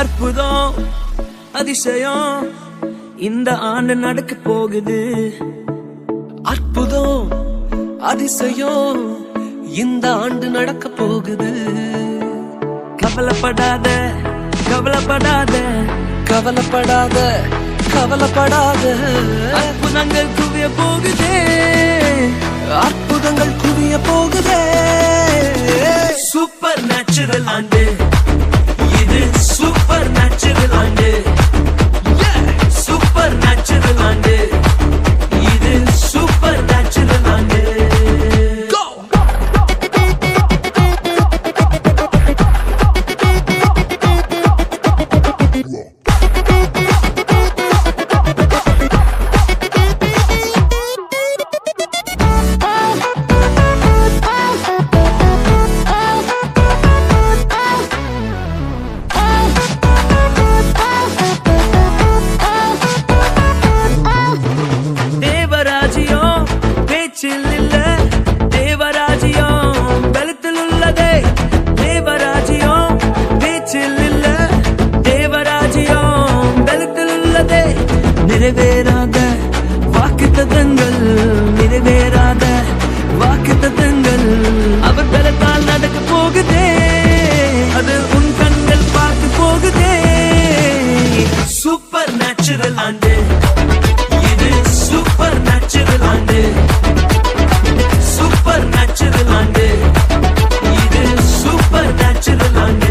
அற்புதம் அதிசயம் இந்த ஆண்டு நடக்க போகுது. அற்புதம் அதிசயம் இந்த ஆண்டு நடக்க போகுது. கவலைப்படாத கவலைப்படாத கவலைப்படாத கவலைப்படாத. அற்புதங்கள் குவிய போகுதே, அற்புதங்கள் குவிய போகுதே. சூப்பர் நேச்சுரல் ஆண்டு இது, சூப்பர் நேச்சுரல் ஆண்டு, சூப்பர் நேச்சுரல் ஆண்டு இது, சூப்பர் நேச்சுரல் ஆண்டு. நிறைவேறாத வாக்குத்தத்தங்கள், நிறைவேறாத வாக்குத்தத்தங்கள் அவர் பலத்தால் நடக்க போகுதே, அது உன் கண்கள் பார்த்து போகுதே. சூப்பர் நேச்சுரல் ஆண்டு இது, சூப்பர் நேச்சுரல் ஆண்டு, சூப்பர் நேச்சுரல் ஆண்டு இது, சூப்பர் நேச்சுரல் ஆண்டு.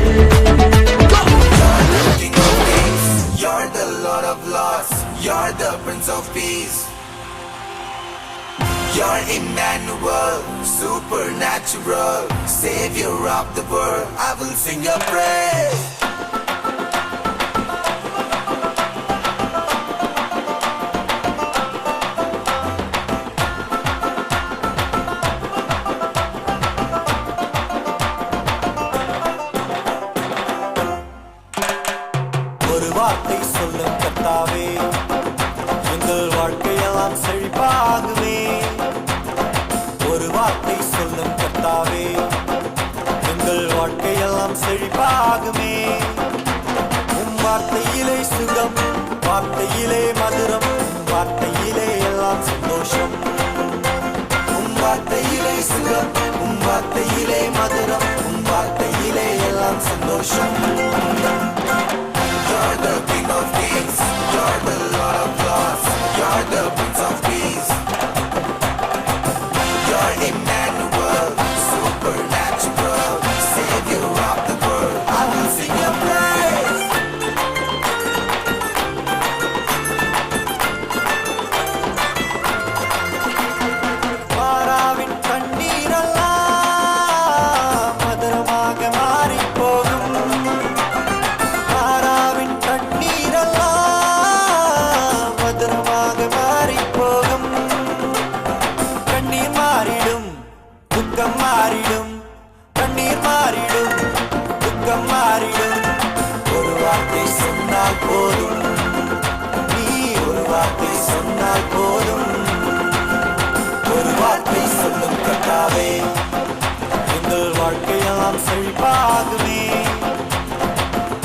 You're the Prince of Peace. You're Emmanuel, supernatural, Savior of the world. I will sing your praise. ஒரு வார்த்தை சொல்லும் கர்த்தாவே, எங்கள் வாழ்க்கையெல்லாம் செழிப்பாகுமே. ஒரு வார்த்தை சொல்லும் கர்த்தாவே, எங்கள் வாழ்க்கையெல்லாம் செழிப்பாகுமே. உம் வார்த்தையிலே சுகம், வார்த்தையிலே மதுரம், வார்த்தையிலே எல்லாம் சந்தோஷம். உம் வார்த்தையிலே சுகம், உம் வார்த்தையிலே மதுரம், உம் வார்த்தையிலே எல்லாம் சந்தோஷம். You're the King of Kings. You're the Lord of Lords. You're the Prince of Peace. You're Emmanuel, supernatural, Savior of the world. I will sing your praise. மாறாவின் கண்ணீரெல்லாம் மதுரமாக மாறி போகும். மாறாவின் கண்ணீரெல்லாம் மதுரமாக மாறி போகும். கண்ணீர் மாறிடும், துக்கம் மாறிடும். கண்ணீர் மாறிடும், துக்கம் மாறிடும். ஒரு வார்த்தை சொன்னால் போதும், நீ ஒரு வார்த்தை சொன்னால் போதும். ஒரு வார்த்தை சொல்லும் கர்த்தாவே, எங்கள் வாழ்க்கையெல்லாம் செழிப்பாகுமே.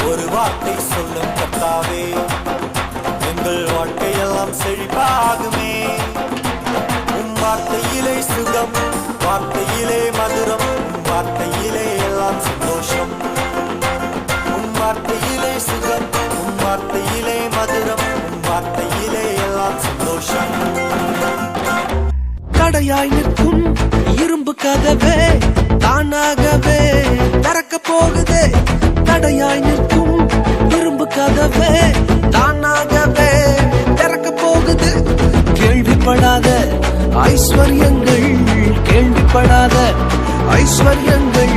ஒரு வார்த்தை சொல்லும் கர்த்தாவே, எங்கள் வாழ்க்கையெல்லாம் செழிப்பாகுமே. உம் வார்த்தையிலே சுகம், வார்த்தையிலே மதுரம், உம் வார்த்தையிலே எல்லாம் சந்தோஷம். உம் வார்த்தையிலே சுகம், உம் வார்த்தையிலே மதுரம், உம் வார்த்தையிலே எல்லாம் சந்தோஷம். தடையாய் நிற்கும் இரும்பு கதவே தானாகவே திறக்க போகுதே. தடையாய் நிற்கும் இரும்பு கதவே தானாகவே திறக்க போகுது. கேள்விப்படாத ஐஸ்வர்யங்கள், கேள்விப்படாத ஐஸ்வர்யங்கள்